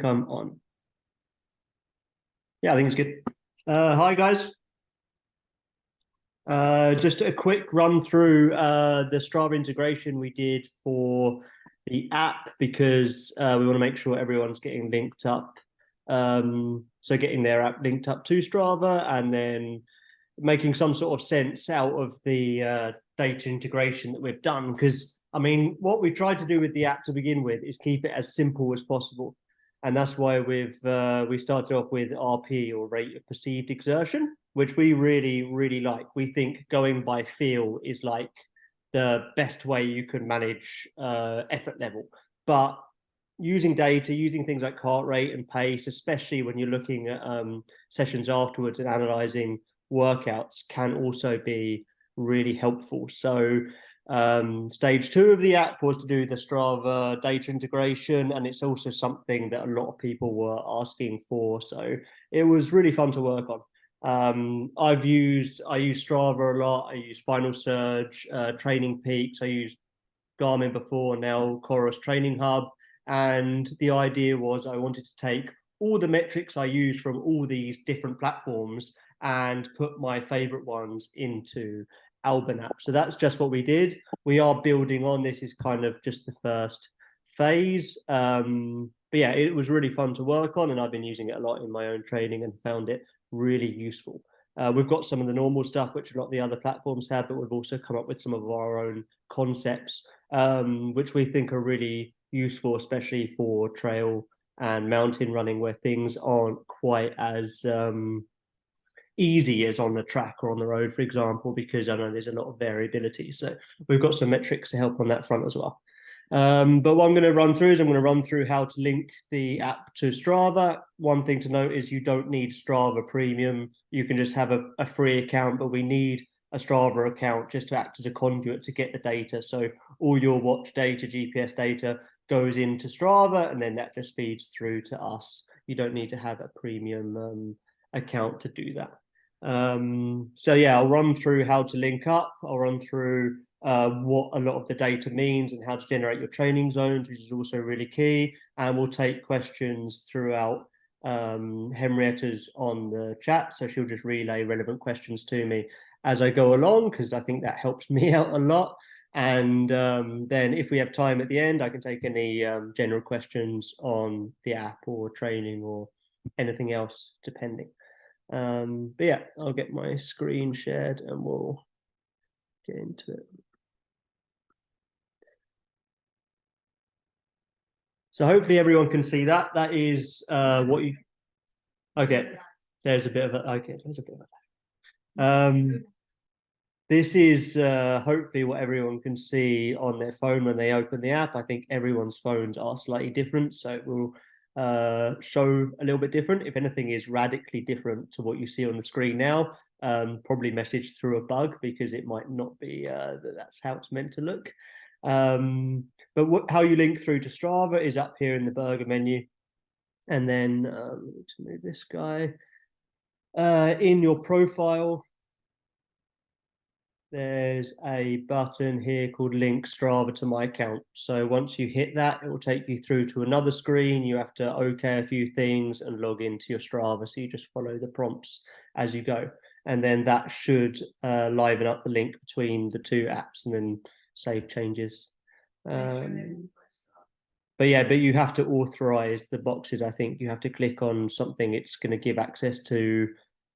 think I'm on. Yeah, I think it's good. Hi, guys. Just a quick run through the Strava integration we did for the app because we want to make sure everyone's getting linked up. So getting their app linked up to Strava and then making some sort of sense out of the data integration that we've done. Because, I mean, what we tried to do with the app to begin with is keep it as simple as possible. And that's why we started off with RP, or rate of perceived exertion, which we really like. We think going by feel is like the best way you can manage effort level. But using data, using things like heart rate and pace, especially when you're looking at sessions afterwards and analyzing workouts, can also be really helpful. So stage 2 of the app was to do the Strava data integration, and it's also something that a lot of people were asking for. So it was really fun to work on. I use Strava a lot. I use Final Surge, Training Peaks. I used Garmin before, now Chorus Training Hub. And the idea was I wanted to take all the metrics I use from all these different platforms and put my favorite ones into Albon app. So that's just what we did. We are building on. This is kind of just the first phase. But yeah, it was really fun to work on, and I've been using it a lot in my own training and found it really useful. We've got some of the normal stuff, which a lot of the other platforms have, but we've also come up with some of our own concepts, which we think are really useful, especially for trail and mountain running, where things aren't quite as easy as on the track or on the road, for example, because I know there's a lot of variability. So we've got some metrics to help on that front as well. But what I'm going to run through is I'm going to run through how to link the app to Strava. One thing to note is you don't need Strava Premium. You can just have a free account, but we need a Strava account just to act as a conduit to get the data. So all your watch data, GPS data goes into Strava, and then that just feeds through to us. You don't need to have a premium account to do that. So yeah, I'll run through how to link up. I'll run through what a lot of the data means and how to generate your training zones, which is also really key. And we'll take questions throughout. Henrietta's on the chat, so she'll just relay relevant questions to me as I go along, because I think that helps me out a lot. And then if we have time at the end, I can take any general questions on the app or training or anything else, depending. But yeah, I'll get my screen shared and we'll get into it. So hopefully everyone can see that. That is what you. Okay, there's a bit of a. Okay, there's a bit of a. This is hopefully what everyone can see on their phone when they open the app. I think everyone's phones are slightly different, so it will show a little bit different. If anything is radically different to what you see on the screen now, probably messaged through a bug, because it might not be that's how it's meant to look. But how you link through to Strava is up here in the burger menu. And then let's move this guy. In your profile, there's a button here called Link Strava to my account. So once you hit that, it will take you through to another screen. You have to OK a few things and log into your Strava. So you just follow the prompts as you go. And then that should liven up the link between the two apps and then save changes. But yeah, but you have to authorize the boxes. I think you have to click on something. It's going to give access to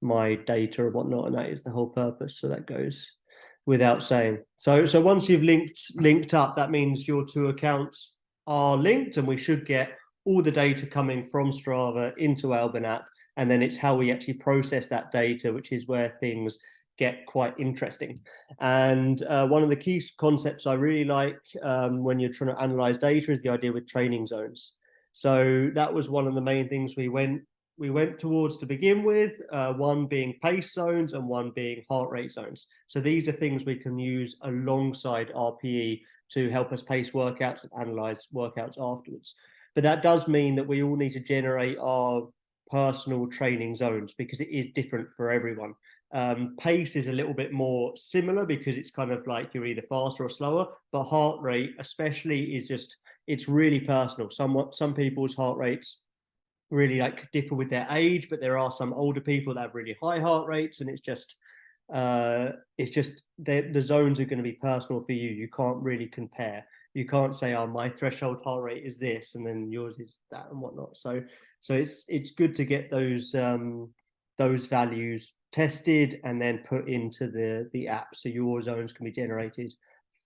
my data or whatnot, and that is the whole purpose. So that goes without saying. So once you've linked up, that means your two accounts are linked, and we should get all the data coming from Strava into Albon app. And then it's how we actually process that data, which is where things get quite interesting. And one of the key concepts I really like when you're trying to analyze data is the idea with training zones. So that was one of the main things we went towards to begin with, one being pace zones and one being heart rate zones. So these are things we can use alongside RPE to help us pace workouts and analyze workouts afterwards. But that does mean that we all need to generate our personal training zones, because it is different for everyone. Pace is a little bit more similar, because it's kind of like you're either faster or slower, but heart rate especially is just, it's really personal. Some people's heart rates really like differ with their age, but there are some older people that have really high heart rates, and it's just the zones are going to be personal for you. You can't really compare. You can't say, oh, my threshold heart rate is this and then yours is that and whatnot. So it's good to get those values tested and then put into the app so your zones can be generated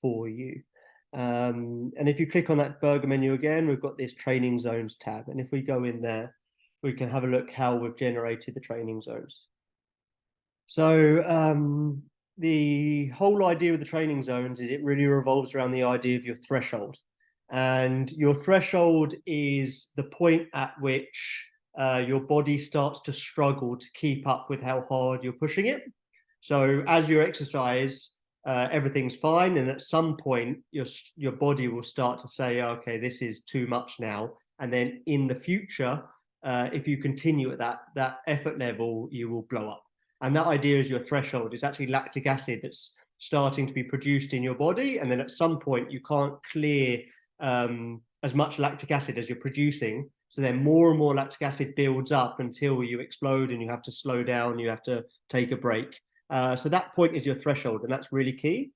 for you. And if you click on that burger menu again, we've got this training zones tab. And if we go in there, we can have a look how we've generated the training zones. So the whole idea with the training zones is it really revolves around the idea of your threshold. And your threshold is the point at which your body starts to struggle to keep up with how hard you're pushing it. So as you exercise, everything's fine, and at some point your body will start to say, okay, this is too much now. And then in the future, if you continue at that effort level, you will blow up. And that idea is your threshold. It's actually lactic acid that's starting to be produced in your body, and then at some point you can't clear as much lactic acid as you're producing. So then more and more lactic acid builds up until you explode and you have to slow down, you have to take a break. So that point is your threshold, and that's really key.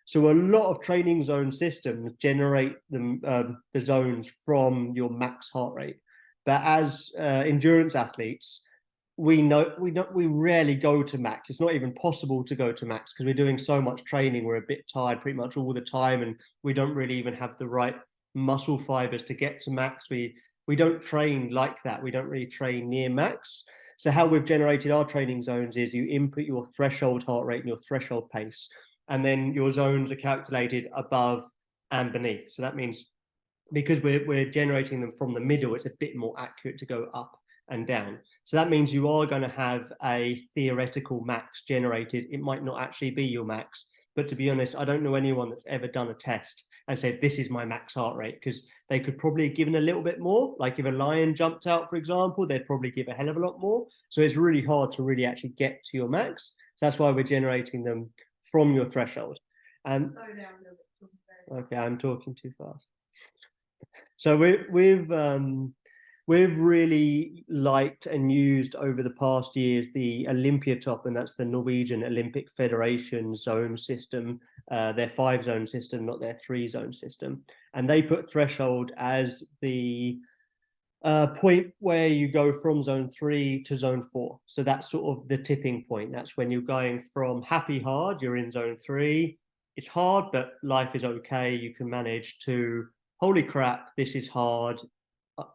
So a lot of training zone systems generate the zones from your max heart rate. But as endurance athletes, we rarely go to max. It's not even possible to go to max because we're doing so much training. We're a bit tired pretty much all the time, and we don't really even have the right muscle fibers to get to max. We don't train like that. We don't really train near max. So how we've generated our training zones is you input your threshold heart rate and your threshold pace, and then your zones are calculated above and beneath. So that means because we're generating them from the middle, it's a bit more accurate to go up and down. So that means you are going to have a theoretical max generated. It might not actually be your max, but to be honest, I don't know anyone that's ever done a test and said, this is my max heart rate, because they could probably have given a little bit more. Like if a lion jumped out, for example, they'd probably give a hell of a lot more. So it's really hard to really actually get to your max. So that's why we're generating them from your threshold. And okay, I'm talking too fast. So we've really liked and used over the past years the Olympiatop, and that's the Norwegian Olympic Federation zone system, their 5-zone system, not their 3-zone system. And they put threshold as the point where you go from zone 3 to zone 4. So that's sort of the tipping point. That's when you're going from happy hard, you're in zone 3. It's hard, but life is okay. You can manage, to holy crap, this is hard.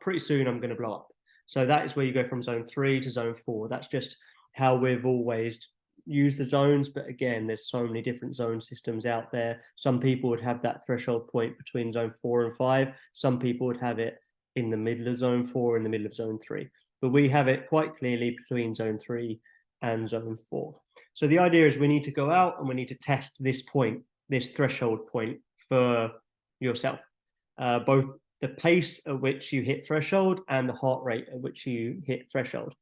Pretty soon I'm going to blow up. So that is where you go from zone 3 to zone 4. That's just how we've always used the zones. But again, there's so many different zone systems out there. Some people would have that threshold point between zone 4 and 5. Some people would have it in the middle of zone 4, in the middle of zone 3. But we have it quite clearly between zone 3 and zone 4. So the idea is we need to go out and we need to test this point, this threshold point for yourself, both the pace at which you hit threshold and the heart rate at which you hit threshold.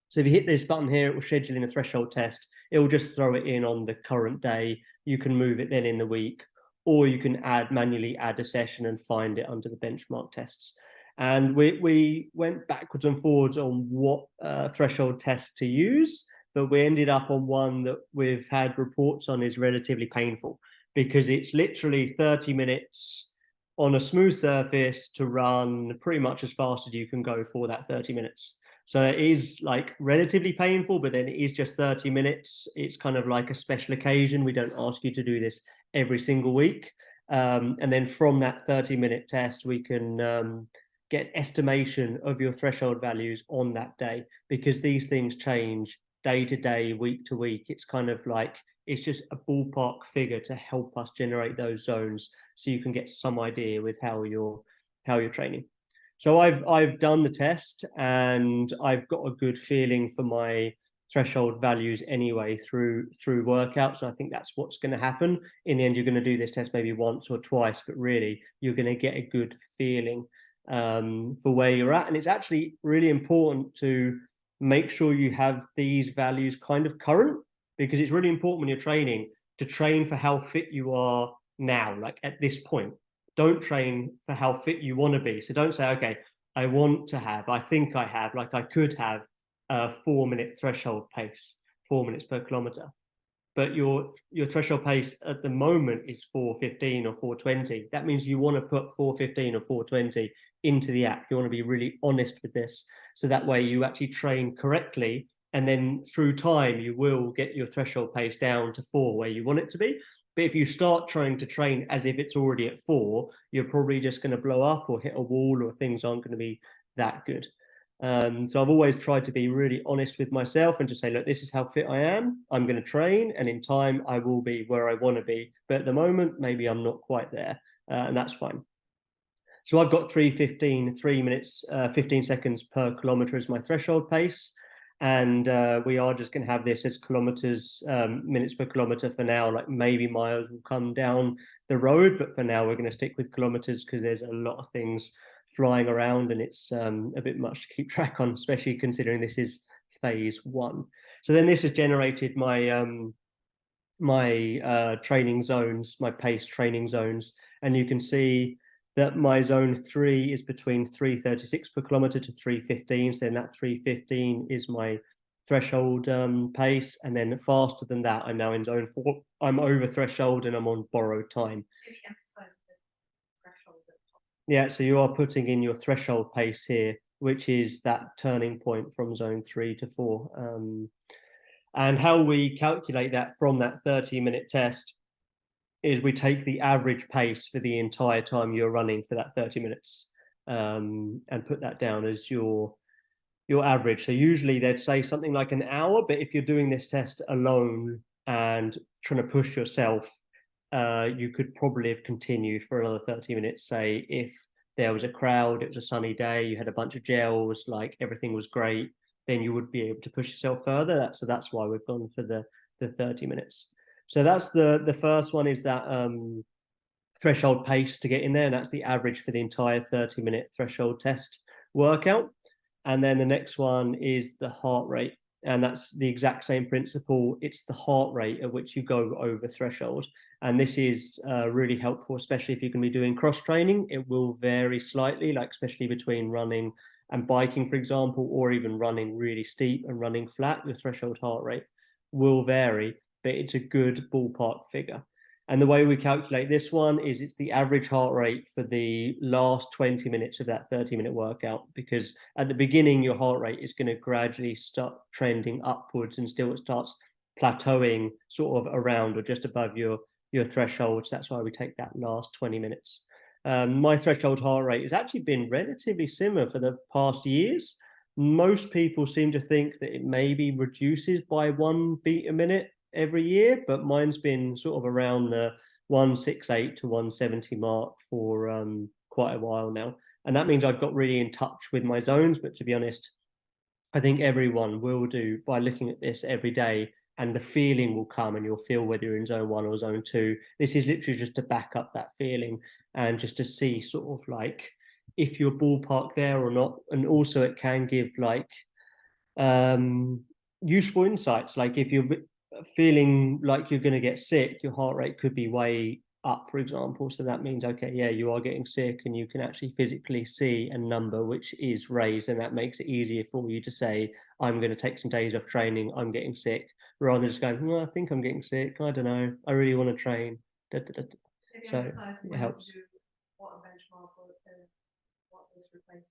So if you hit this button here, it will schedule in a threshold test. It will just throw it in on the current day. You can move it then in the week, or you can manually add a session and find it under the benchmark tests. And we went backwards and forwards on what threshold test to use, but we ended up on one that we've had reports on is relatively painful, because it's literally 30 minutes on a smooth surface to run pretty much as fast as you can go for that 30 minutes. So it is like relatively painful, but then it is just 30 minutes. It's kind of like a special occasion. We don't ask you to do this every single week. And then from that 30-minute test, we can get estimation of your threshold values on that day, because these things change day to day, week to week. It's kind of like, it's just a ballpark figure to help us generate those zones, so you can get some idea with how you're training. So I've done the test and I've got a good feeling for my threshold values anyway through workouts. So I think that's what's going to happen. In the end, you're going to do this test maybe once or twice, but really you're going to get a good feeling for where you're at. And it's actually really important to make sure you have these values kind of current, because it's really important when you're training to train for how fit you are now, like at this point. Don't train for how fit you want to be. So don't say, okay, I want to have, I think I have, like I could have a 4 minute threshold pace, 4 minutes per kilometer. But your threshold pace at the moment is 4:15 or 4:20. That means you want to put 4:15 or 4:20 into the app. You want to be really honest with this. So that way you actually train correctly. And then through time, you will get your threshold pace down to 4 where you want it to be. But if you start trying to train as if it's already at 4, you're probably just going to blow up or hit a wall, or things aren't going to be that good. So I've always tried to be really honest with myself and just say, look, this is how fit I am. I'm going to train, and in time I will be where I want to be. But at the moment, maybe I'm not quite there, and that's fine. So I've got 3:15, 3 minutes, 15 seconds per kilometer as my threshold pace. And we are just going to have this as kilometers, minutes per kilometer for now. Like maybe miles will come down the road, but for now we're going to stick with kilometers because there's a lot of things flying around, and it's a bit much to keep track on, especially considering this is phase 1. So then this has generated my training zones, my pace training zones, and you can see that my zone 3 is between 3:36 per kilometer to 3:15. So then that 3:15 is my threshold pace, and then faster than that, I'm now in zone 4. I'm over threshold and I'm on borrowed time. Yeah, so you are putting in your threshold pace here, which is that turning point from zone 3 to 4. And how we calculate that from that 30-minute test is we take the average pace for the entire time you're running for that 30 minutes, and put that down as your average. So usually they'd say something like an hour, but if you're doing this test alone and trying to push yourself, you could probably have continued for another 30 minutes. Say if there was a crowd, it was a sunny day, you had a bunch of gels, like everything was great, then you would be able to push yourself further. So that's why we've gone for the 30 minutes. So that's the first one, is that threshold pace to get in there, and that's the average for the entire 30-minute threshold test workout. And then the next one is the heart rate, and that's the exact same principle. It's the heart rate at which you go over threshold, and this is really helpful, especially if you can be doing cross training. It will vary slightly, like especially between running and biking, for example, or even running really steep and running flat. Your threshold heart rate will vary, but it's a good ballpark figure. And the way we calculate this one is it's the average heart rate for the last 20 minutes of that 30-minute workout, because at the beginning, your heart rate is going to gradually start trending upwards and still it starts plateauing sort of around or just above your threshold. So that's why we take that last 20 minutes. My threshold heart rate has actually been relatively similar for the past years. Most people seem to think that it maybe reduces by 1 beat a minute every year, but mine's been sort of around the 168 to 170 mark for quite a while now. And that means I've got really in touch with my zones. But to be honest, I think everyone will do by looking at this every day, and the feeling will come and you'll feel whether you're in zone 1 or zone 2. This is literally just to back up that feeling and just to see sort of like if you're ballpark there or not. And also it can give like useful insights, like if you're feeling like you're going to get sick, your heart rate could be way up, for example. So that means, okay, yeah, you are getting sick, and you can actually physically see a number which is raised, and that makes it easier for you to say, I'm going to take some days off training, I'm getting sick, rather than just going, I think I'm getting sick, I don't know, I really want to train. So it helps. What a benchmark what this replaces.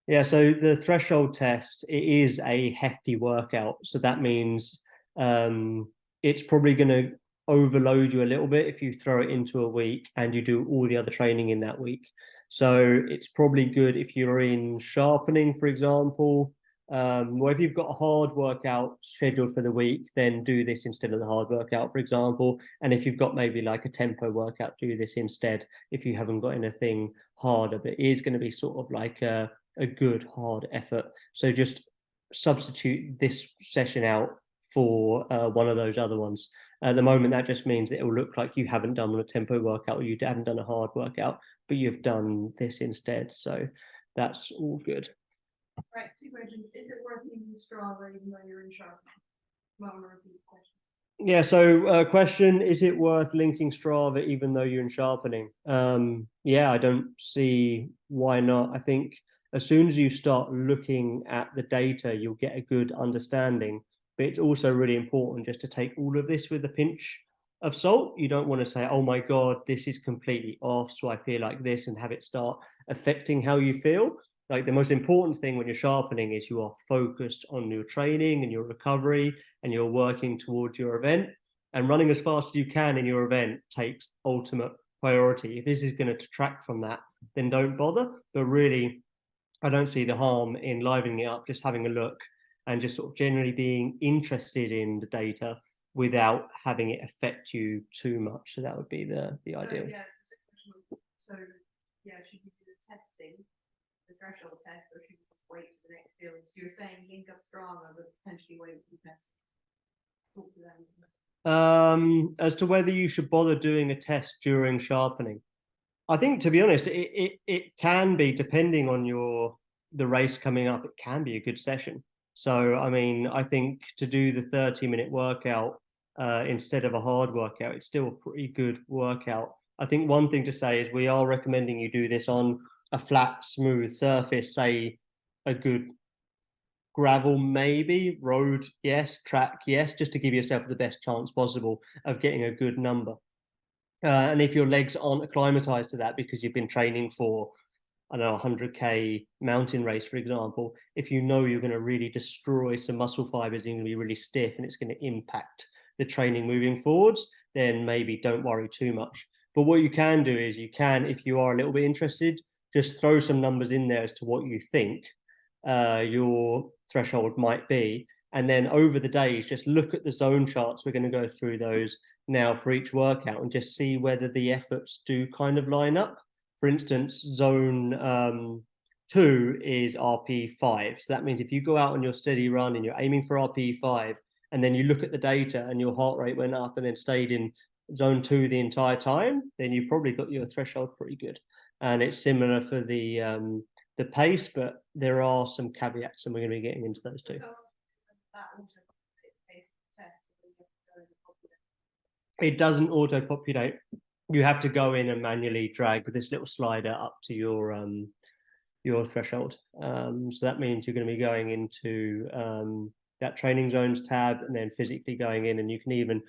Yeah, so the threshold test, it is a hefty workout. So that means it's probably going to overload you a little bit if you throw it into a week and you do all the other training in that week. So it's probably good if you're in sharpening, for example, or if you've got a hard workout scheduled for the week, then do this instead of the hard workout, for example. And if you've got maybe like a tempo workout, do this instead if you haven't got anything harder. But it is going to be sort of like a good hard effort. So just substitute this session out for one of those other ones. At the moment, that just means that it will look like you haven't done a tempo workout or you haven't done a hard workout, but you've done this instead. So that's all good. Right, 2 questions. Is it worth using Strava even though you're in sharpening? Well, I'm going to repeat the question. Yeah, so question, is it worth linking Strava even though you're in sharpening? Yeah, I don't see why not. I think as soon as you start looking at the data, you'll get a good understanding. But it's also really important just to take all of this with a pinch of salt. You don't want to say, oh my God, this is completely off, so I feel like this, and have it start affecting how you feel. Like, the most important thing when you're sharpening is you are focused on your training and your recovery, and you're working towards your event. And running as fast as you can in your event takes ultimate priority. If this is going to detract from that, then don't bother. But really, I don't see the harm in livening it up, just having a look and just sort of generally being interested in the data without having it affect you too much. So that would be the ideal. Yeah, so yeah, should you do the testing, the threshold test, or should you just wait for the next field? So you're saying link up Strava, but potentially wait for the test. Talk to them. As to whether you should bother doing a test during sharpening, I think, to be honest, it can be, depending on the race coming up, it can be a good session. So, I mean, I think to do the 30-minute workout instead of a hard workout, it's still a pretty good workout. I think one thing to say is we are recommending you do this on a flat, smooth surface, say a good gravel, maybe road, yes, track, yes, just to give yourself the best chance possible of getting a good number. And if your legs aren't acclimatized to that because you've been training for, I don't know, 100K mountain race, for example, if you know you're going to really destroy some muscle fibers, you're going to be really stiff and it's going to impact the training moving forwards, then maybe don't worry too much. But what you can do is you can, if you are a little bit interested, just throw some numbers in there as to what you think your threshold might be. And then over the days, just look at the zone charts. We're going to go through those now for each workout and just see whether the efforts do kind of line up. For instance, zone 2 is RP5. So that means if you go out on your steady run and you're aiming for RP5, and then you look at the data and your heart rate went up and then stayed in zone 2 the entire time, then you probably got your threshold pretty good. And it's similar for the pace, but there are some caveats, and we're going to be getting into those too. It doesn't auto-populate. You have to go in and manually drag with this little slider up to your threshold. So that means you're going to be going into that training zones tab and then physically going in, and you can even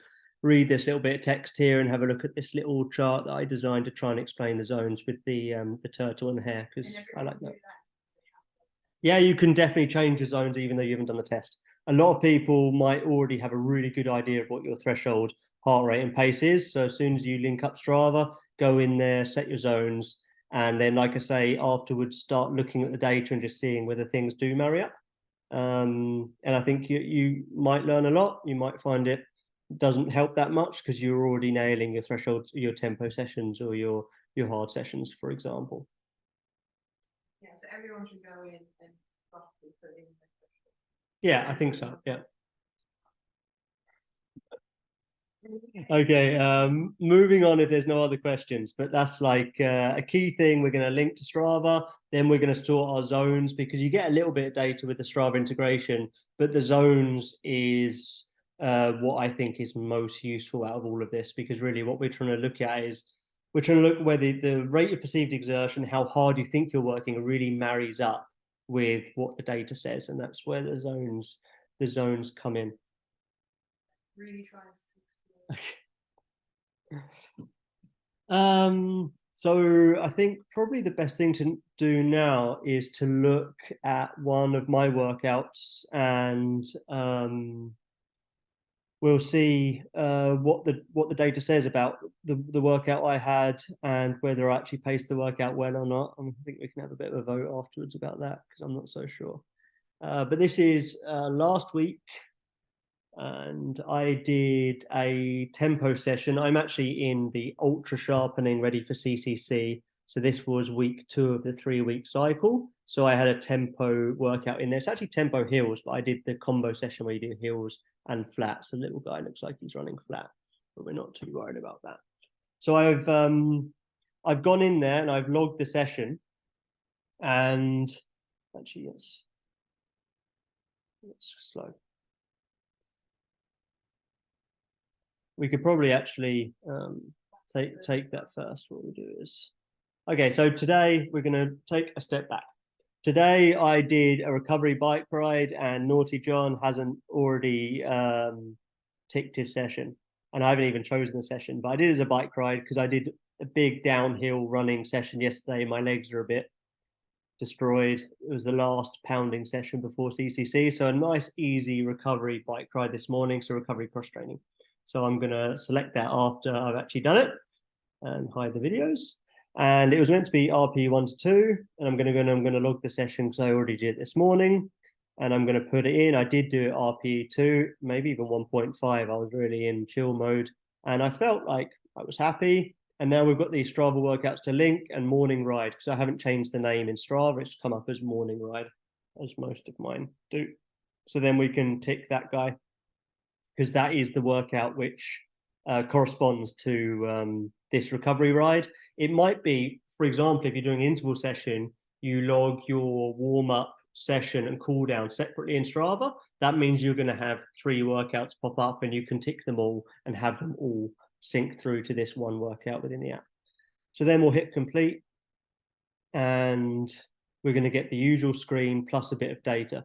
read this little bit of text here and have a look at this little chart that I designed to try and explain the zones with the turtle and the hare, because I like that. Yeah, you can definitely change your zones even though you haven't done the test. A lot of people might already have a really good idea of what your threshold heart rate and pace is. So as soon as you link up Strava, go in there, set your zones, and then, like I say, afterwards start looking at the data and just seeing whether things do marry up. And I think you might learn a lot. You might find it doesn't help that much because you're already nailing your threshold, your tempo sessions, or your hard sessions, for example. Yeah, so everyone should go in and roughly put in. Yeah, I think so. Yeah. Okay, moving on if there's no other questions, but that's like a key thing. We're going to link to Strava, then we're going to store our zones, because you get a little bit of data with the Strava integration, but the zones is what I think is most useful out of all of this, because really what we're trying to look at is we're trying to look whether the rate of perceived exertion, how hard you think you're working, really marries up with what the data says, and that's where the zones come in. Really tries. So I think probably the best thing to do now is to look at one of my workouts, and we'll see what the data says about the workout I had and whether I actually paced the workout well or not. And I think we can have a bit of a vote afterwards about that, because I'm not so sure. But this is last week, and I did a tempo session. I'm actually in the ultra sharpening ready for CCC. So this was week 2 of the 3-week cycle. So I had a tempo workout in there. It's actually tempo hills, but I did the combo session where you do hills and flats. The little guy looks like he's running flat, but we're not too worried about that. So I've gone in there and I've logged the session, and actually, yes, it's slow. We could probably actually take that first. What we do is, okay, so today we're going to take a step back. Today I did a recovery bike ride, and Naughty John hasn't already ticked his session, and I haven't even chosen the session. But I did it as a bike ride because I did a big downhill running session yesterday. My legs are a bit destroyed. It was the last pounding session before CCC, so a nice easy recovery bike ride this morning. So recovery cross training. So I'm gonna select that after I've actually done it and hide the videos. And it was meant to be RP 1 to 2, and I'm gonna log the session because I already did it this morning, and I'm gonna put it in. I did do it RP 2, maybe even 1.5. I was really in chill mode, and I felt like I was happy. And now we've got these Strava workouts to link and morning ride, because I haven't changed the name in Strava. It's come up as morning ride, as most of mine do. So then we can tick that guy, because that is the workout which corresponds to this recovery ride. It might be, for example, if you're doing an interval session, you log your warm-up session and cool down separately in Strava. That means you're going to have 3 workouts pop up, and you can tick them all and have them all sync through to this one workout within the app. So then we'll hit complete, and we're going to get the usual screen plus a bit of data.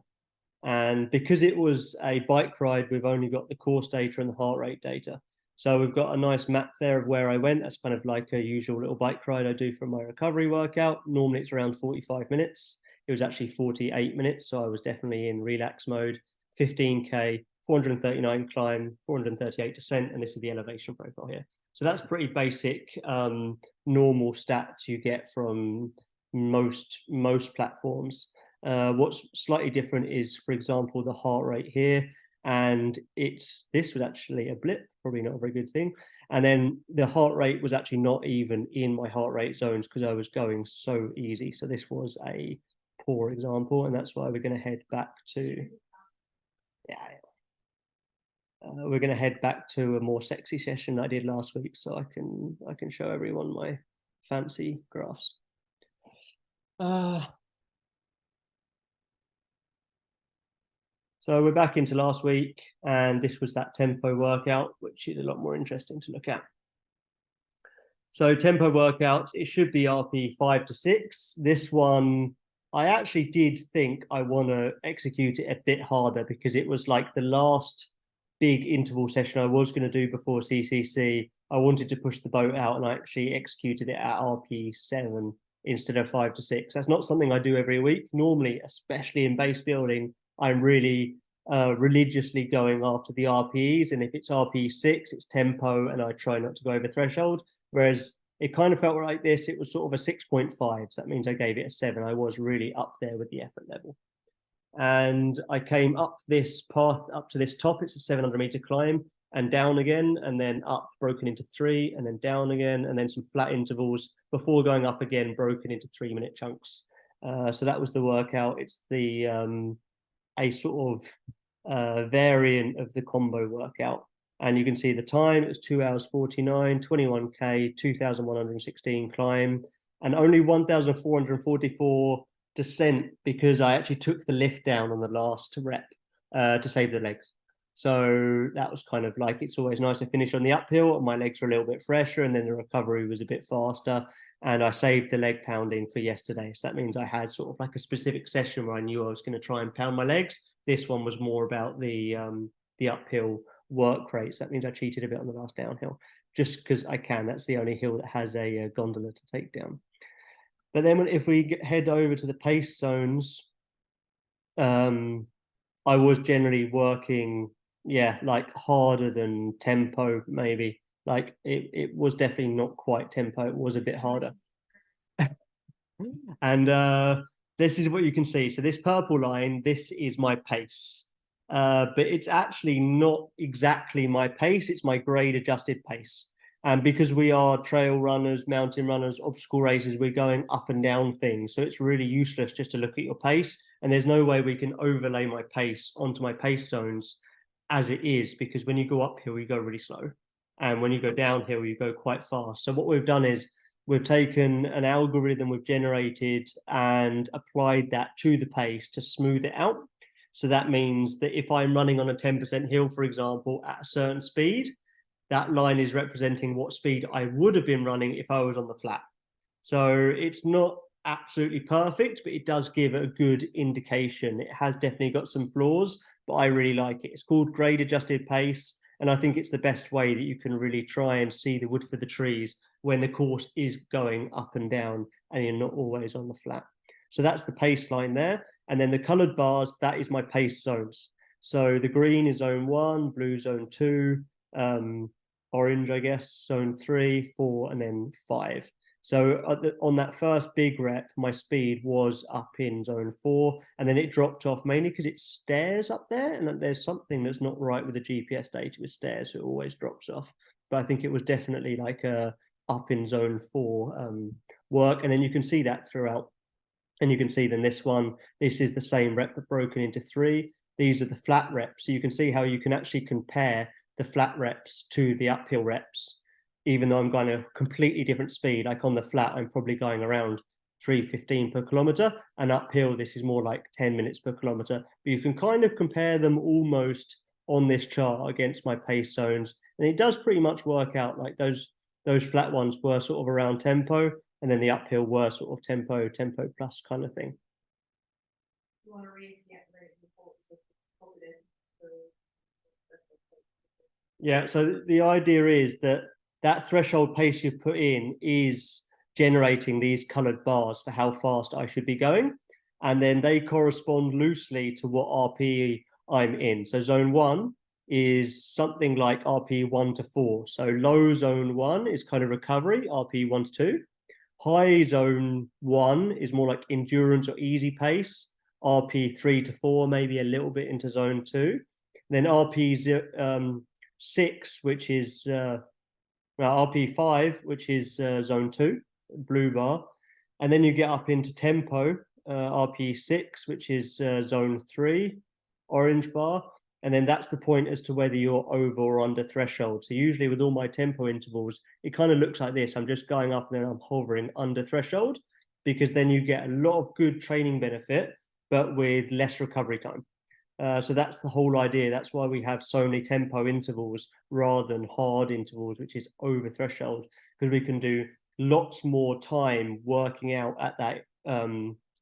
And because it was a bike ride, we've only got the course data and the heart rate data. So we've got a nice map there of where I went. That's kind of like a usual little bike ride I do for my recovery workout. Normally it's around 45 minutes. It was actually 48 minutes. So I was definitely in relax mode. 15K, 439 climb, 438 descent. And this is the elevation profile here. So that's pretty basic, normal stats you get from most platforms. What's slightly different is, for example, the heart rate here. And this was actually a blip, probably not a very good thing. And then the heart rate was actually not even in my heart rate zones because I was going so easy. So this was a poor example, and that's why we're going to head back to, we're going to head back to a more sexy session I did last week, so I can show everyone my fancy graphs. So we're back into last week, and this was that tempo workout, which is a lot more interesting to look at. So tempo workouts, it should be RP 5 to 6. This one, I actually did think I want to execute it a bit harder because it was like the last big interval session I was going to do before CCC. I wanted to push the boat out, and I actually executed it at RP 7 instead of 5 to 6. That's not something I do every week. Normally, especially in base building, I'm really religiously going after the RPEs, and if it's RP 6, it's tempo, and I try not to go over threshold. Whereas it kind of felt like this, it was sort of a 6.5, so that means I gave it a 7. I was really up there with the effort level. And I came up this path up to this top. It's a 700-meter climb, and down again, and then up, broken into 3, and then down again, and then some flat intervals before going up again, broken into 3-minute chunks. So that was the workout. It's the a sort of variant of the combo workout. And you can see the time, it was 2 hours 49, 21K, 2,116 climb, and only 1,444 descent because I actually took the lift down on the last rep to save the legs. So that was kind of like, it's always nice to finish on the uphill, and my legs were a little bit fresher, and then the recovery was a bit faster, and I saved the leg pounding for yesterday. So that means I had sort of like a specific session where I knew I was going to try and pound my legs. This one was more about the uphill work rates. That means I cheated a bit on the last downhill, just because I can. That's the only hill that has a gondola to take down. But then if we head over to the pace zones, I was generally working, like harder than tempo, maybe. Like it was definitely not quite tempo. It was a bit harder. And this is what you can see. So this purple line, this is my pace. But it's actually not exactly my pace. It's my grade adjusted pace. And because we are trail runners, mountain runners, obstacle racers, we're going up and down things. So it's really useless just to look at your pace. And there's no way we can overlay my pace onto my pace zones as it is, because when you go uphill, you go really slow. And when you go downhill, you go quite fast. So what we've done is we've taken an algorithm we've generated and applied that to the pace to smooth it out. So that means that if I'm running on a 10% hill, for example, at a certain speed, that line is representing what speed I would have been running if I was on the flat. So it's not absolutely perfect, but it does give a good indication. It has definitely got some flaws, but I really like it. It's called grade adjusted pace, and I think it's the best way that you can really try and see the wood for the trees when the course is going up and down and you're not always on the flat. So that's the pace line there. And then the colored bars, that is my pace zones. So the green is zone 1, blue zone 2, orange, I guess, zone 3, 4, and then 5. So on that first big rep, my speed was up in zone 4, and then it dropped off mainly because it's stairs up there, and there's something that's not right with the GPS data with stairs, so it always drops off. But I think it was definitely like a up in zone 4 work, and then you can see that throughout. And you can see then this one, this is the same rep but broken into 3. These are the flat reps. So you can see how you can actually compare the flat reps to the uphill reps, even though I'm going a completely different speed. Like on the flat, I'm probably going around 3:15 per kilometer, and uphill, this is more like 10 minutes per kilometer. But you can kind of compare them almost on this chart against my pace zones. And it does pretty much work out. Like those flat ones were sort of around tempo, and then the uphill were sort of tempo plus kind of thing. You want to reiterate the importance of confidence. Yeah, so the idea is that that threshold pace you put in is generating these colored bars for how fast I should be going. And then they correspond loosely to what RP I'm in. So zone 1 is something like RP 1 to 4. So low zone 1 is kind of recovery, RP 1 to 2. High zone 1 is more like endurance or easy pace, RP 3 to 4, maybe a little bit into zone 2. Then RP 6, which is RP5, which is zone 2, blue bar. And then you get up into tempo, RP6, which is zone 3, orange bar. And then that's the point as to whether you're over or under threshold. So usually with all my tempo intervals, it kind of looks like this. I'm just going up and then I'm hovering under threshold, because then you get a lot of good training benefit, but with less recovery time. So that's the whole idea. That's why we have so many tempo intervals rather than hard intervals, which is over threshold, because we can do lots more time working out at that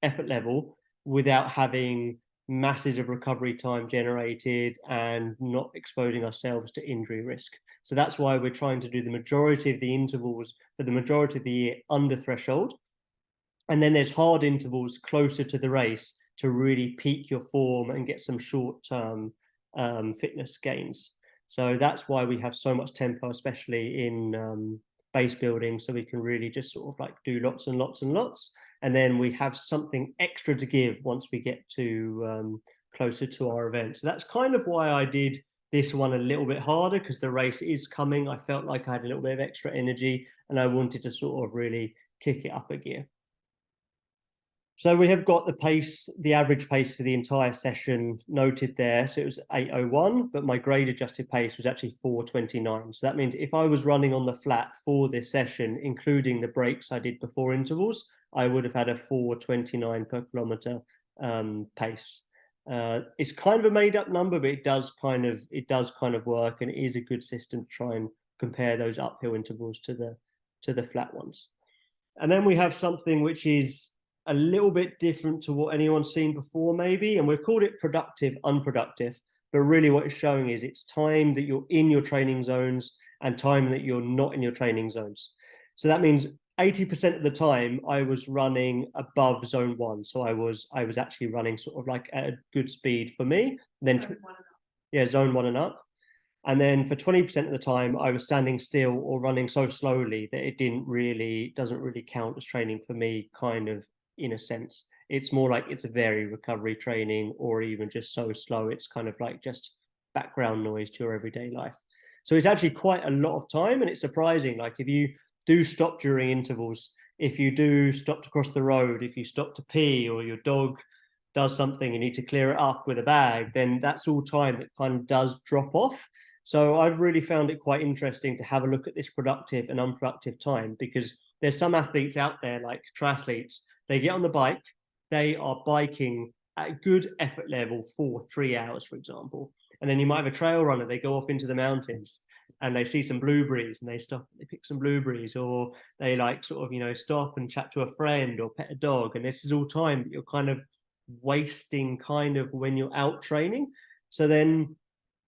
effort level without having masses of recovery time generated and not exposing ourselves to injury risk. So that's why we're trying to do the majority of the intervals for the majority of the year under threshold. And then there's hard intervals closer to the race to really peak your form and get some short-term fitness gains. So that's why we have so much tempo, especially in base building, so we can really just sort of like do lots and lots and lots. And then we have something extra to give once we get to closer to our event. So that's kind of why I did this one a little bit harder, because the race is coming. I felt like I had a little bit of extra energy and I wanted to sort of really kick it up a gear. So we have got the pace, the average pace for the entire session noted there. So it was 8:01, but my grade adjusted pace was actually 4:29. So that means if I was running on the flat for this session, including the breaks I did before intervals, I would have had a 4:29 per kilometer pace. It's kind of a made up number, but it does kind of work, and it is a good system to try and compare those uphill intervals to the flat ones. And then we have something which is a little bit different to what anyone's seen before, maybe, and we've called it productive, unproductive. But really what it's showing is it's time that you're in your training zones and time that you're not in your training zones. So that means 80% of the time I was running above zone 1. So I was actually running sort of like at a good speed for me. Then zone 1 and up. And then for 20% of the time, I was standing still or running so slowly that it doesn't really count as training for me, kind of, in a sense. It's more like it's a very recovery training, or even just so slow, it's kind of like just background noise to your everyday life. So it's actually quite a lot of time, and it's surprising. Like if you do stop during intervals, if you do stop to cross the road, if you stop to pee, or your dog does something, you need to clear it up with a bag, then that's all time that kind of does drop off. So I've really found it quite interesting to have a look at this productive and unproductive time, because there's some athletes out there, like triathletes, they get on the bike, they are biking at a good effort level for 3 hours, for example. And then you might have a trail runner, they go off into the mountains. and they see some blueberries and they stop, they pick some blueberries, or they like sort of, you know, stop and chat to a friend or pet a dog. And this is all time that you're kind of wasting kind of when you're out training. So then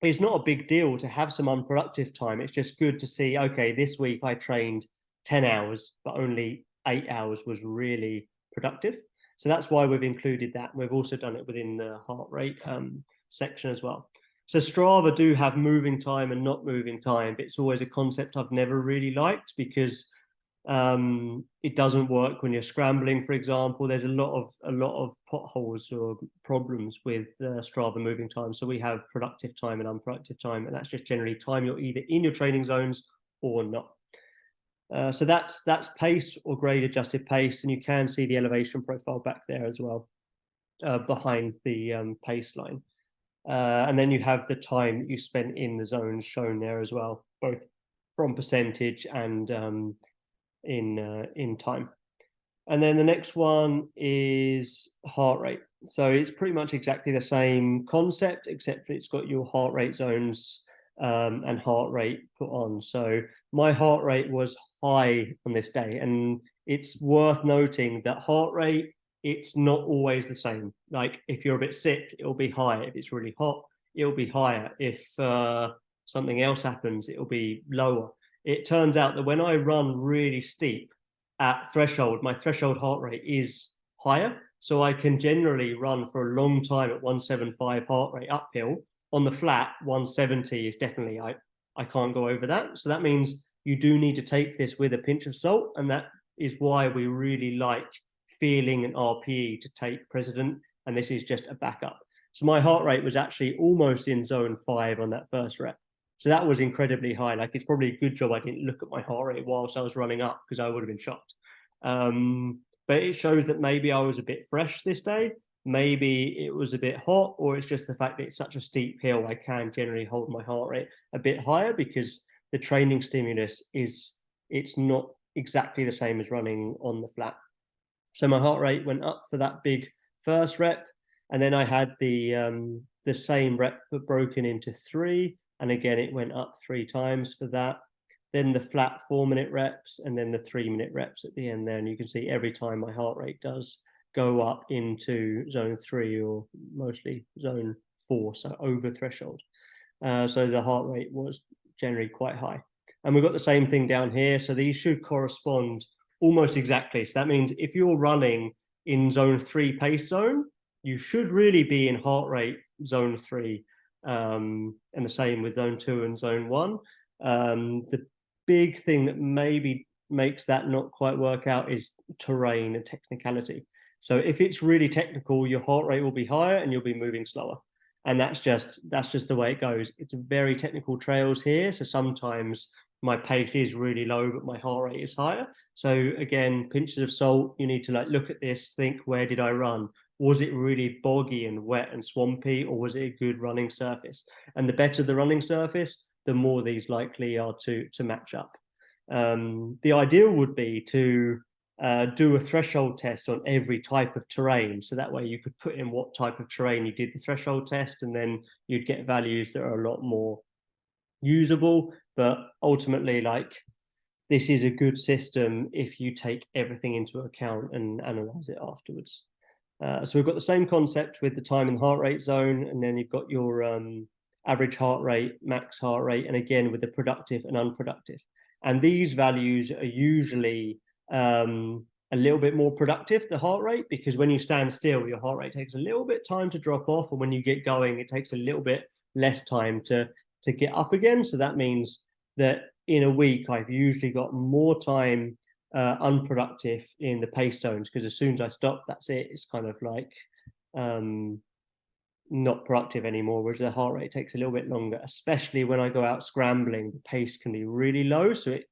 it's not a big deal to have some unproductive time. It's just good to see, okay, this week I trained 10 hours, but only 8 hours was really productive. So that's why we've included that. We've also done it within the heart rate section as well. So Strava do have moving time and not moving time, but it's always a concept I've never really liked, because it doesn't work when you're scrambling, for example. There's a lot of potholes or problems with Strava moving time. So we have productive time and unproductive time, and that's just generally time you're either in your training zones or not. So that's pace or grade adjusted pace, and you can see the elevation profile back there as well, behind the pace line. And then you have the time that you spent in the zones shown there as well, both from percentage and in time. And then the next one is heart rate. So it's pretty much exactly the same concept, except it's got your heart rate zones and heart rate put on. So my heart rate was high on this day, and it's worth noting that heart rate, it's not always the same. Like if you're a bit sick, it'll be higher. If it's really hot, it'll be higher. If something else happens, it'll be lower. It turns out that when I run really steep at threshold, my threshold heart rate is higher. So I can generally run for a long time at 175 heart rate uphill. On the flat, 170 is definitely, I can't go over that. So that means you do need to take this with a pinch of salt. And that is why we really like feeling an RPE to take precedent. And this is just a backup. So my heart rate was actually almost in zone 5 on that first rep. So that was incredibly high. Like, it's probably a good job I didn't look at my heart rate whilst I was running up, because I would have been shocked. But it shows that maybe I was a bit fresh this day. Maybe it was a bit hot, or it's just the fact that it's such a steep hill. I can generally hold my heart rate a bit higher because the training stimulus it's not exactly the same as running on the flat. So my heart rate went up for that big first rep, and then I had the same rep but broken into 3. And again, it went up 3 times for that. Then the flat 4-minute reps, and then the 3-minute reps at the end there. And you can see every time my heart rate does go up into zone 3, or mostly zone 4, so over threshold. So the heart rate was generally quite high. And we've got the same thing down here. So these should correspond almost exactly. So that means if you're running in zone 3 pace zone, you should really be in heart rate zone 3. And the same with zone 2 and zone 1. The big thing that maybe makes that not quite work out is terrain and technicality. So if it's really technical, your heart rate will be higher and you'll be moving slower. And that's just the way it goes. It's very technical trails here. So sometimes my pace is really low, but my heart rate is higher. So again, pinches of salt, you need to like look at this, think, where did I run? Was it really boggy and wet and swampy, or was it a good running surface? And the better the running surface, the more these likely are to match up. The ideal would be to do a threshold test on every type of terrain. So that way you could put in what type of terrain you did the threshold test, and then you'd get values that are a lot more usable. But ultimately, like, this is a good system if you take everything into account and analyze it afterwards. So we've got the same concept with the time in the heart rate zone, and then you've got your average heart rate, max heart rate, and again with the productive and unproductive. And these values are usually a little bit more productive, the heart rate, because when you stand still, your heart rate takes a little bit time to drop off, and when you get going, it takes a little bit less time to get up again. So that means that in a week, I've usually got more time unproductive in the pace zones, because as soon as I stop, that's it. It's kind of like not productive anymore, whereas the heart rate takes a little bit longer, especially when I go out scrambling. The pace can be really low, so it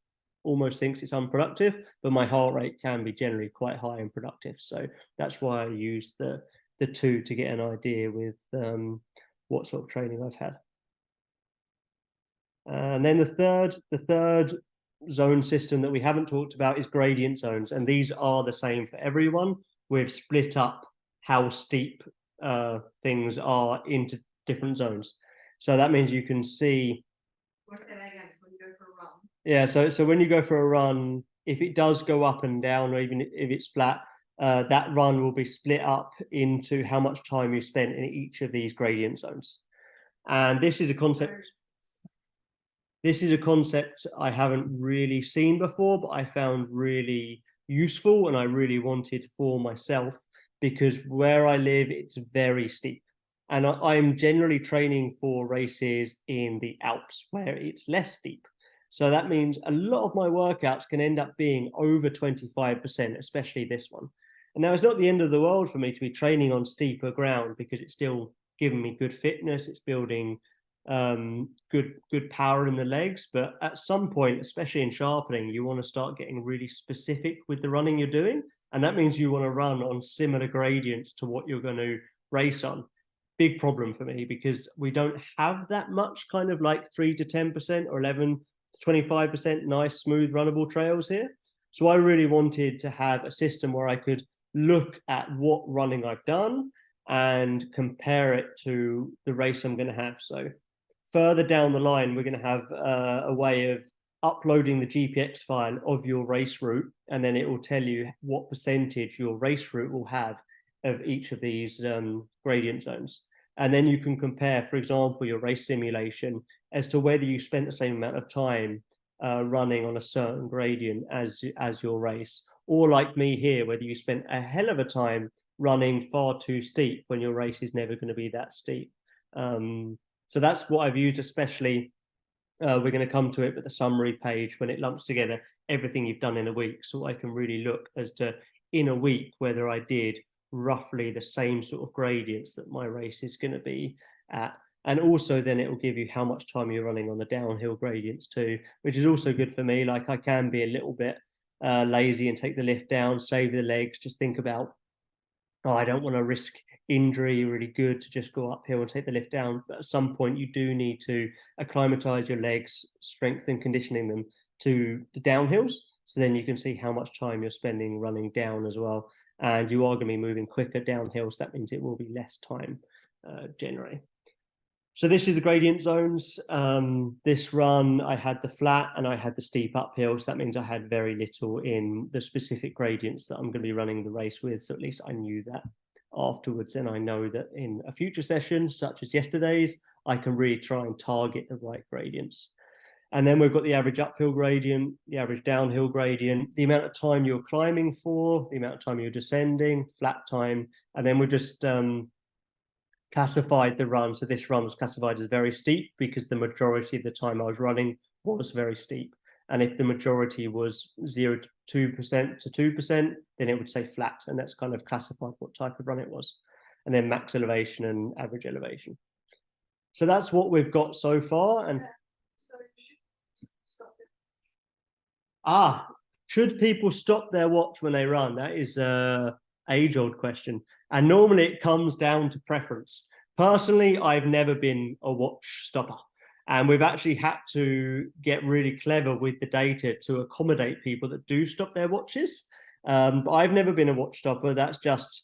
almost thinks it's unproductive, but my heart rate can be generally quite high and productive. So that's why I use the 2 to get an idea with what sort of training I've had. And then the third zone system that we haven't talked about is gradient zones, and these are the same for everyone. We've split up how steep things are into different zones. So that means you can see. Say that again. So Yeah, so when you go for a run, if it does go up and down, or even if it's flat, that run will be split up into how much time you spent in each of these gradient zones. And this is a concept. This is a concept I haven't really seen before, but I found really useful and I really wanted for myself, because where I live, it's very steep. And I'm generally training for races in the Alps where it's less steep. So that means a lot of my workouts can end up being over 25%, especially this one. And now it's not the end of the world for me to be training on steeper ground, because it's still giving me good fitness, it's building good power in the legs. But at some point, especially in sharpening, you want to start getting really specific with the running you're doing. And that means you want to run on similar gradients to what you're going to race on. Big problem for me, because we don't have that much kind of like 3 to 10% or 11 to 25% nice, smooth, runnable trails here. So I really wanted to have a system where I could look at what running I've done and compare it to the race I'm going to have. So further down the line, we're going to have a way of uploading the GPX file of your race route, and then it will tell you what percentage your race route will have of each of these gradient zones. And then you can compare, for example, your race simulation as to whether you spent the same amount of time running on a certain gradient as your race, or like me here, whether you spent a hell of a time running far too steep when your race is never going to be that steep. So that's what I've used, especially we're going to come to it, but the summary page, when it lumps together everything you've done in a week, so I can really look as to in a week whether I did roughly the same sort of gradients that my race is going to be at. And also then it will give you how much time you're running on the downhill gradients too, which is also good for me. Like I can be a little bit lazy and take the lift down, save the legs, just think about, oh, I don't want to risk injury. Really good to just go uphill and take the lift down. But at some point, you do need to acclimatize your legs, strengthen conditioning them to the downhills. So then you can see how much time you're spending running down as well. And you are going to be moving quicker downhill. So that means it will be less time generally. So this is the gradient zones. This run, I had the flat and I had the steep uphill. So that means I had very little in the specific gradients that I'm going to be running the race with. So at least I knew that afterwards. And I know that in a future session, such as yesterday's, I can really try and target the right gradients. And then we've got the average uphill gradient, the average downhill gradient, the amount of time you're climbing for, the amount of time you're descending, flat time. And then we've just classified the run. So this run was classified as very steep because the majority of the time I was running was very steep. And if the majority was 0 to 2% to 2%, then it would say flat. And that's kind of classified what type of run it was. And then max elevation and average elevation. So that's what we've got so far. And should people stop their watch when they run? That is a age-old question. And normally it comes down to preference. Personally, I've never been a watch stopper. And we've actually had to get really clever with the data to accommodate people that do stop their watches. But I've never been a watch stopper. That's just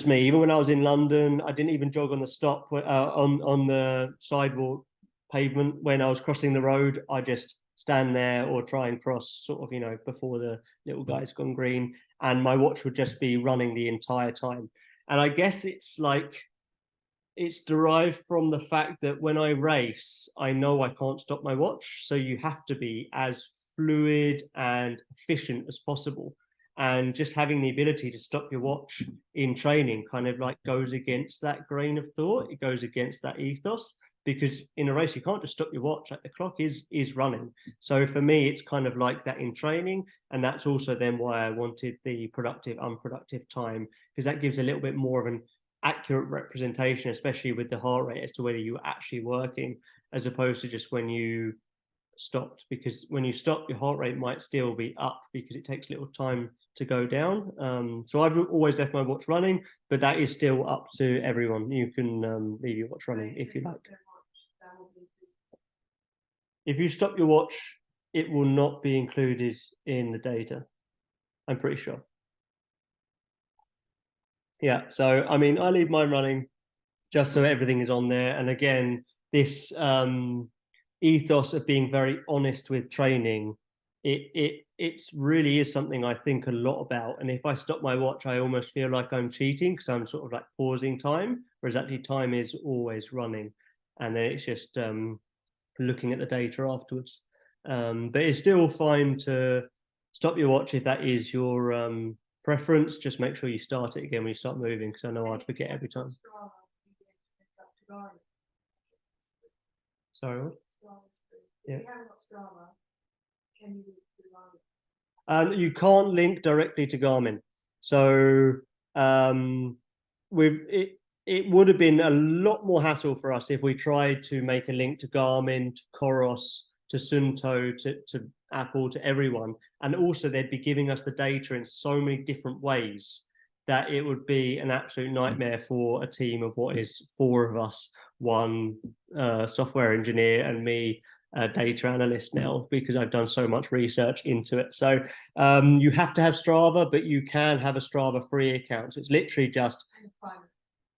me. Even when I was in London, I didn't even jog on the stop on the sidewalk pavement when I was crossing the road. I just stand there or try and cross sort of, before the little guy's gone green, and my watch would just be running the entire time. And I guess it's derived from the fact that when I race, I know I can't stop my watch. So you have to be as fluid and efficient as possible. And just having the ability to stop your watch in training kind of like goes against that grain of thought. It goes against that ethos, because in a race you can't just stop your watch. Like the clock is running. So for me, it's kind of like that in training. And that's also then why I wanted the productive unproductive time, because that gives a little bit more of an accurate representation, especially with the heart rate, as to whether you were actually working, as opposed to just when you stopped. Because when you stop, your heart rate might still be up because it takes a little time to go down. So I've always left my watch running, but that is still up to everyone. You can leave your watch running if you like. If you stop your watch, it will not be included in the data, I'm pretty sure. Yeah, so I mean, I leave mine running just so everything is on there. And again, this ethos of being very honest with training, it's really is something I think a lot about. And if I stop my watch, I almost feel like I'm cheating because I'm sort of like pausing time, whereas actually time is always running. And then it's just looking at the data afterwards. But it's still fine to stop your watch if that is your preference. Just make sure you start it again when you start moving, because I know I'd forget every time. Sorry, what? Yeah. You can't link directly to Garmin. So with it would have been a lot more hassle for us if we tried to make a link to Garmin, to Coros, to Sunto, to Apple, to everyone. And also they'd be giving us the data in so many different ways that it would be an absolute nightmare for a team of what is 4 of us, one software engineer and me, a data analyst now, because I've done so much research into it. So you have to have Strava, but you can have a Strava free account. So it's literally just,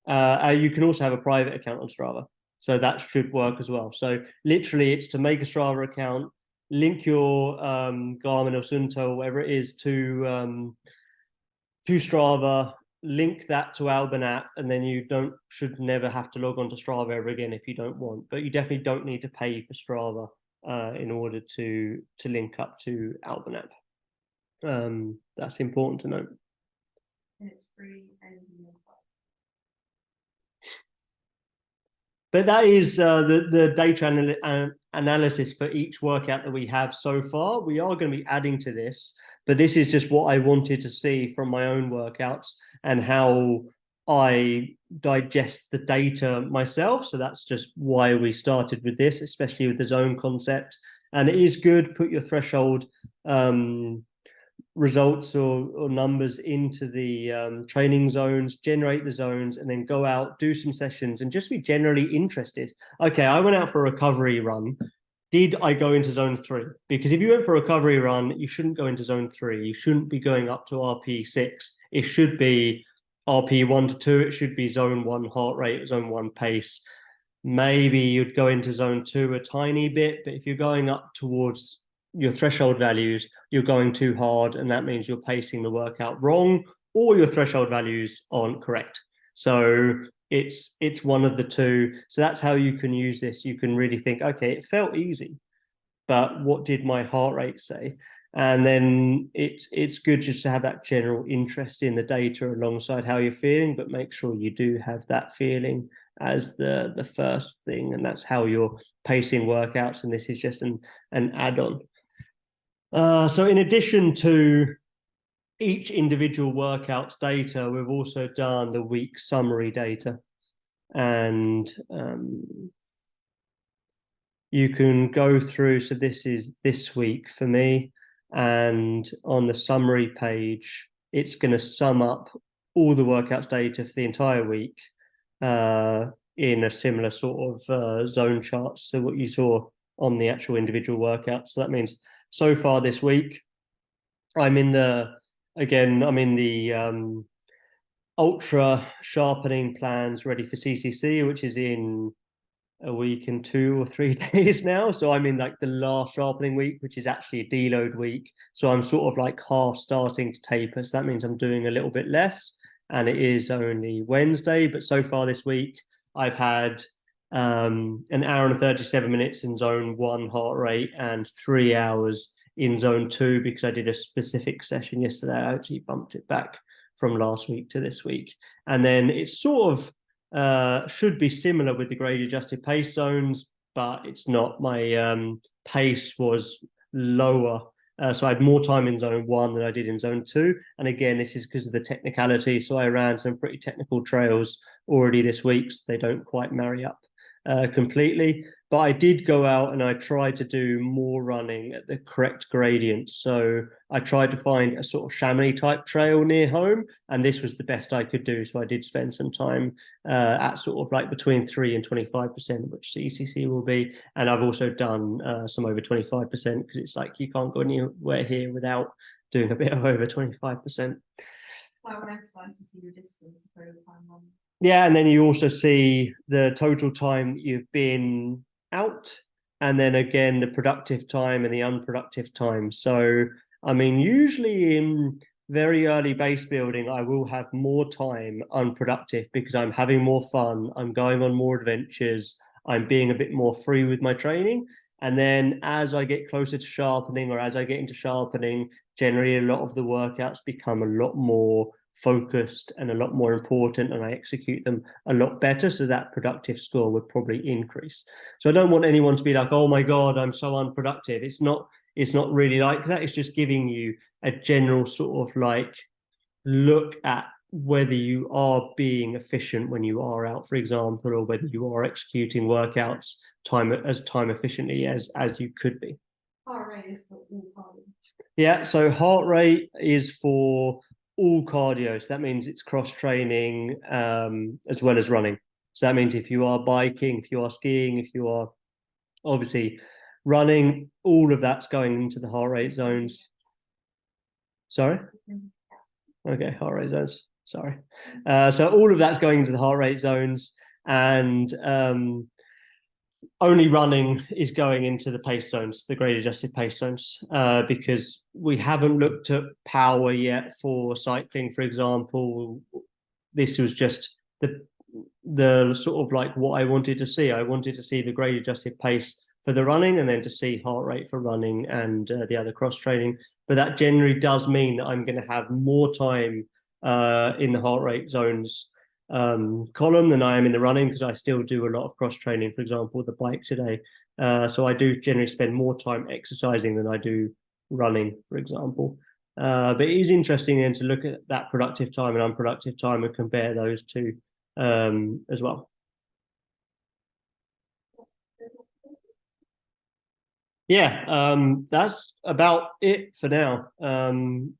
you can also have a private account on Strava. So that should work as well. So literally it's to make a Strava account, link your Garmin or Sunto or whatever it is to Strava, link that to Albon app, and then you should never have to log on to Strava ever again if you don't want. But you definitely don't need to pay for Strava in order to link up to Albon app. That's important to note. And it's free and But that is the data analysis for each workout that we have so far. We are going to be adding to this, but this is just what I wanted to see from my own workouts and how I digest the data myself. So that's just why we started with this, especially with the zone concept. And it is good, put your threshold results or numbers into the training zones, generate the zones, and then go out, do some sessions, and just be generally interested. Okay, I went out for a recovery run. Did I go into zone 3? Because if you went for a recovery run, you shouldn't go into zone 3. You shouldn't be going up to RP6. It should be RP1 to 2. It should be zone 1 heart rate, zone 1 pace. Maybe you'd go into zone 2 a tiny bit, but if you're going up towards your threshold values, you're going too hard, and that means you're pacing the workout wrong, or your threshold values aren't correct. So it's one of the two. So that's how you can use this. You can really think, okay, it felt easy, but what did my heart rate say? And then it's good just to have that general interest in the data alongside how you're feeling, but make sure you do have that feeling as the first thing, and that's how you're pacing workouts. And this is just an add-on. So in addition to each individual workout's data, we've also done the week summary data. And you can go through, so this is this week for me, and on the summary page, it's going to sum up all the workouts data for the entire week in a similar sort of zone chart. So what you saw on the actual individual workouts. So that means so far this week, I'm in the ultra sharpening plans ready for CCC, which is in a week and 2 or 3 days now. So I'm in like the last sharpening week, which is actually a deload week. So I'm sort of like half starting to taper. So that means I'm doing a little bit less, and it is only Wednesday. But so far this week, I've had an hour and 37 minutes in zone 1 heart rate and 3 hours in zone 2 because I did a specific session yesterday. I actually bumped it back from last week to this week. And then it's sort of should be similar with the grade adjusted pace zones, but it's not. My pace was lower. So I had more time in zone 1 than I did in zone 2. And again, this is because of the technicality. So I ran some pretty technical trails already this week, so they don't quite marry up completely. But I did go out and I tried to do more running at the correct gradient. So I tried to find a sort of Chamonix type trail near home, and this was the best I could do. So I did spend some time at sort of like between 3 and 25%, which CCC will be. And I've also done some over 25% because it's like you can't go anywhere here without doing a bit of over 25%. Well, when exercise, you see your distance over time on. Yeah, and then you also see the total time you've been out and then again the productive time and the unproductive time. So I mean, usually in very early base building, I will have more time unproductive because I'm having more fun, I'm going on more adventures, I'm being a bit more free with my training. And then as I get closer to sharpening, or as I get into sharpening, generally a lot of the workouts become a lot more focused and a lot more important, and I execute them a lot better. So that productive score would probably increase. So I don't want anyone to be like, oh my God, I'm so unproductive. It's not really like that. It's just giving you a general sort of like look at whether you are being efficient when you are out, for example, or whether you are executing workouts time efficiently as you could be. Heart rate is for all cardio. Yeah, so heart rate is for all cardio. So that means it's cross training as well as running. So that means if you are biking, if you are skiing, if you are obviously running, all of that's going into the heart rate zones. Sorry? Okay, heart rate zones. Sorry. So all of that's going into the heart rate zones, and only running is going into the pace zones, the grade adjusted pace zones, because we haven't looked at power yet for cycling, for example. This was just the sort of like what I wanted to see. I wanted to see the grade adjusted pace for the running, and then to see heart rate for running and the other cross training. But that generally does mean that I'm going to have more time in the heart rate zones column than I am in the running, because I still do a lot of cross training, for example, the bike today. So I do generally spend more time exercising than I do running, for example. But it is interesting then to look at that productive time and unproductive time and compare those two as well. Yeah, that's about it for now.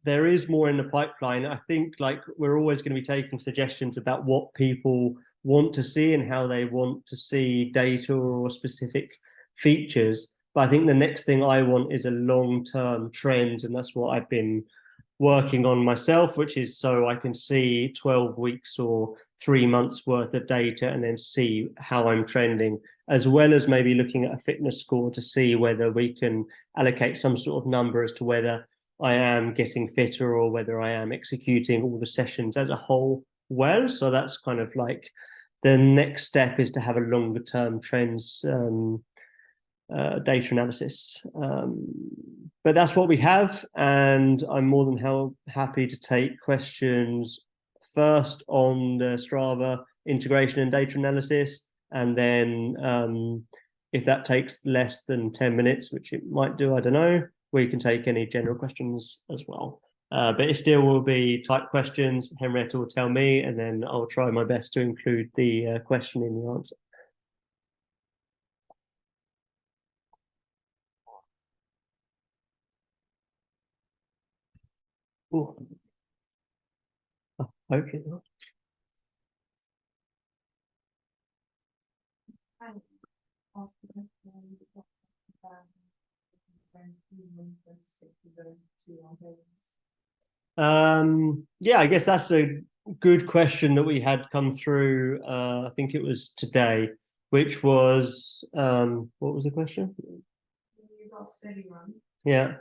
There is more in the pipeline. I think like we're always going to be taking suggestions about what people want to see and how they want to see data or specific features. But I think the next thing I want is a long-term trend, and that's what I've been working on myself, which is so I can see 12 weeks or 3 months worth of data and then see how I'm trending, as well as maybe looking at a fitness score to see whether we can allocate some sort of number as to whether I am getting fitter or whether I am executing all the sessions as a whole well. So that's kind of like the next step, is to have a longer term trends data analysis. But that's what we have, and I'm more than happy to take questions first on the Strava integration and data analysis, and then if that takes less than 10 minutes, which it might do, I don't know, we can take any general questions as well. But it still will be type questions. Henrietta will tell me, and then I'll try my best to include the question in the answer. Ooh. Oh, hopefully not. Yeah, I guess that's a good question that we had come through. I think it was today, which was what was the question? You've got a steady run. Yeah.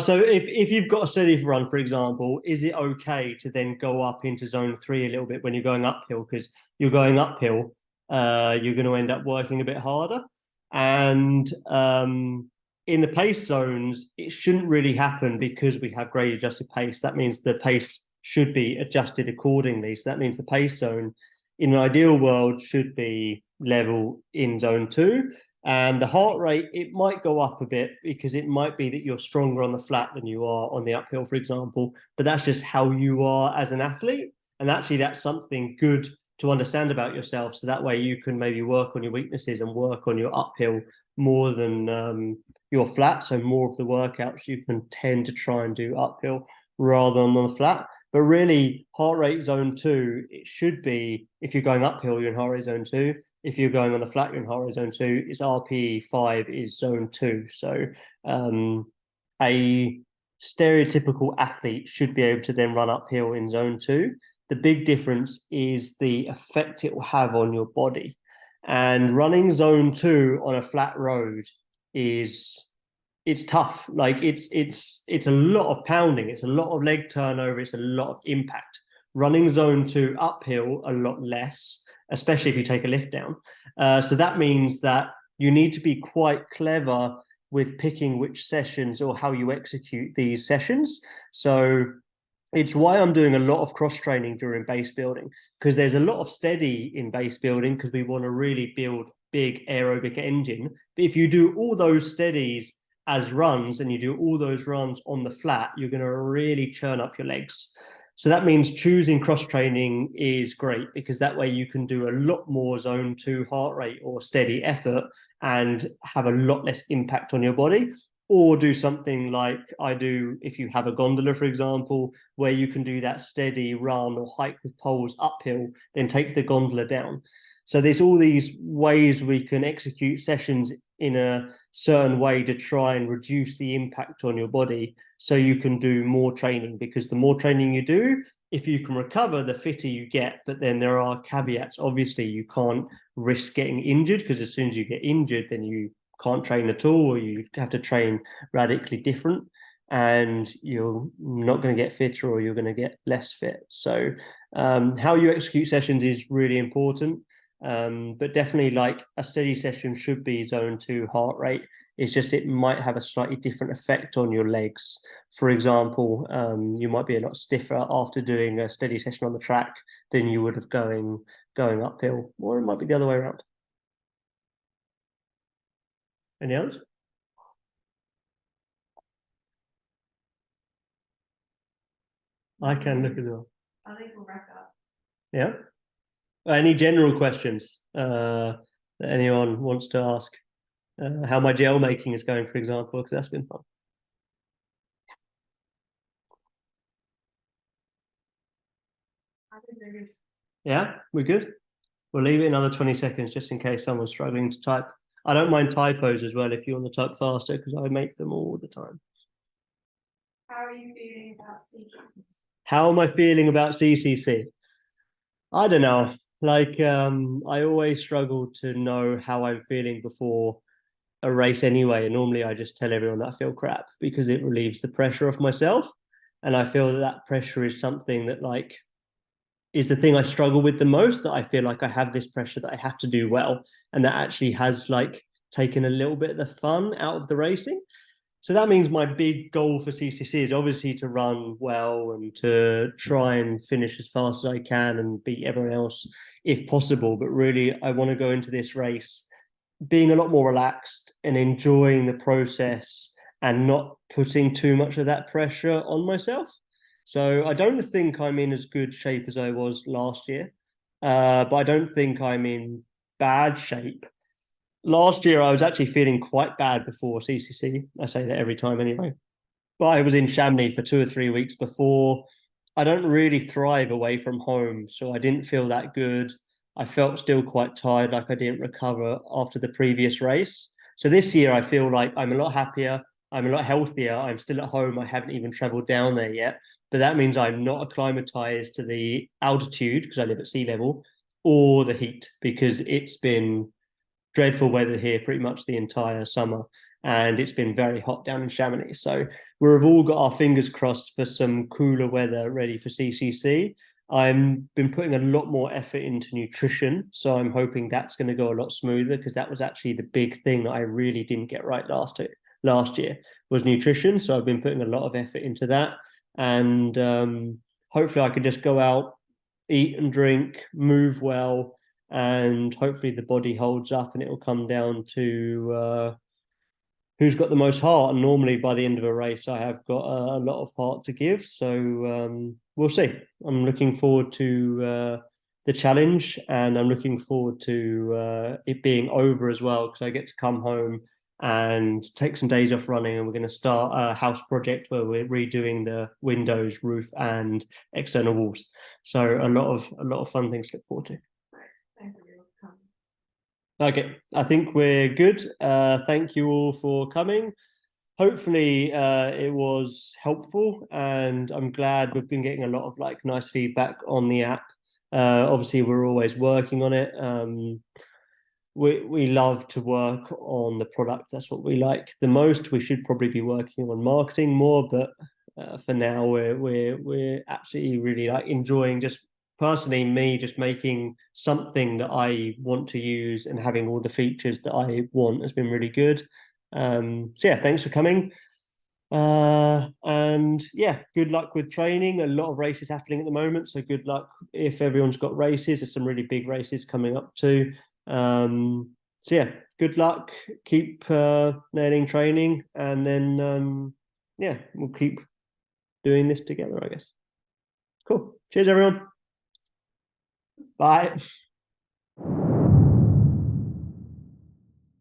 So if you've got a steady run, for example, is it okay to then go up into zone 3 a little bit when you're going uphill? Because you're going uphill, you're going to end up working a bit harder. And in the pace zones, it shouldn't really happen because we have grade adjusted pace. That means the pace should be adjusted accordingly. So that means the pace zone in an ideal world should be level in zone 2. And the heart rate, it might go up a bit because it might be that you're stronger on the flat than you are on the uphill, for example. But that's just how you are as an athlete. And actually, that's something good to understand about yourself. So that way you can maybe work on your weaknesses and work on your uphill more than your flat. So more of the workouts you can tend to try and do uphill rather than on the flat. But really, heart rate zone 2, it should be, if you're going uphill, you're in heart rate zone 2. If you're going on the flat, you're in heart rate zone 2. It's RPE 5 is zone 2. So a stereotypical athlete should be able to then run uphill in zone 2. The big difference is the effect it will have on your body. And running zone 2 on a flat road is it's tough. Like it's a lot of pounding, it's a lot of leg turnover, it's a lot of impact. Running zone 2 uphill a lot less, especially if you take a lift down. So that means that you need to be quite clever with picking which sessions or how you execute these sessions. So it's why I'm doing a lot of cross training during base building, because there's a lot of steady in base building because we want to really build big aerobic engine. But if you do all those steadies as runs and you do all those runs on the flat, you're going to really churn up your legs. So that means choosing cross training is great, because that way you can do a lot more zone 2 heart rate or steady effort and have a lot less impact on your body. Or do something like I do if you have a gondola, for example, where you can do that steady run or hike with poles uphill, then take the gondola down. So there's all these ways we can execute sessions in a certain way to try and reduce the impact on your body so you can do more training, because the more training you do, if you can recover, the fitter you get. But then there are caveats. Obviously, you can't risk getting injured, because as soon as you get injured, then you can't train at all, or you have to train radically different, and you're not going to get fitter, or you're going to get less fit. So how you execute sessions is really important. But definitely, like, a steady session should be zone 2 heart rate. It's just it might have a slightly different effect on your legs. For example, you might be a lot stiffer after doing a steady session on the track than you would have going uphill, or it might be the other way around. Any others? I can look as well. I think we'll wrap up. Yeah. Any general questions that anyone wants to ask? How my gel making is going, for example, because that's been fun. I think they're good. Yeah, we're good. We'll leave it another 20 seconds just in case someone's struggling to type. I don't mind typos as well if you want to type faster, because I make them all the time. How are you feeling about CCC? How am I feeling about CCC? I don't know. Like, I always struggle to know how I'm feeling before a race anyway. And normally I just tell everyone that I feel crap, because it relieves the pressure off myself. And I feel that that pressure is something that, like, is the thing I struggle with the most, that I feel like I have this pressure that I have to do well. And that actually has, like, taken a little bit of the fun out of the racing. So that means my big goal for CCC is obviously to run well and to try and finish as fast as I can and beat everyone else if possible. But really, I want to go into this race being a lot more relaxed and enjoying the process and not putting too much of that pressure on myself. So I don't think I'm in as good shape as I was last year, but I don't think I'm in bad shape. Last year, I was actually feeling quite bad before CCC. I say that every time anyway. But I was in Chamonix for 2 or 3 weeks before. I don't really thrive away from home, so I didn't feel that good. I felt still quite tired, like I didn't recover after the previous race. So this year, I feel like I'm a lot happier. I'm a lot healthier. I'm still at home. I haven't even traveled down there yet. But that means I'm not acclimatized to the altitude, because I live at sea level, or the heat, because it's been dreadful weather here pretty much the entire summer, and it's been very hot down in Chamonix. So we've all got our fingers crossed for some cooler weather ready for CCC. I've been putting a lot more effort into nutrition, so I'm hoping that's going to go a lot smoother, because that was actually the big thing that I really didn't get right last year was nutrition. So I've been putting a lot of effort into that, and hopefully I can just go out, eat and drink, move well, and hopefully the body holds up, and it will come down to who's got the most heart. And normally by the end of a race, I have got a lot of heart to give. So we'll see. I'm looking forward to the challenge, and I'm looking forward to it being over as well, because I get to come home and take some days off running, and we're going to start a house project where we're redoing the windows, roof, and external walls. So a lot of fun things to look forward to. Thank you for coming. Okay, I think we're good. Thank you all for coming. Hopefully it was helpful, and I'm glad we've been getting a lot of, like, nice feedback on the app. Obviously we're always working on it. we love to work on the product. That's what we like the most. We should probably be working on marketing more, but for now we're absolutely really like enjoying, just personally me, just making something that I want to use and having all the features that I want has been really good. So yeah, thanks for coming. And yeah, good luck with training. A lot of races happening at the moment, so good luck if everyone's got races. There's some really big races coming up too. So yeah, good luck. Keep learning, training, and then yeah, we'll keep doing this together, I guess. Cool. Cheers, everyone. Bye.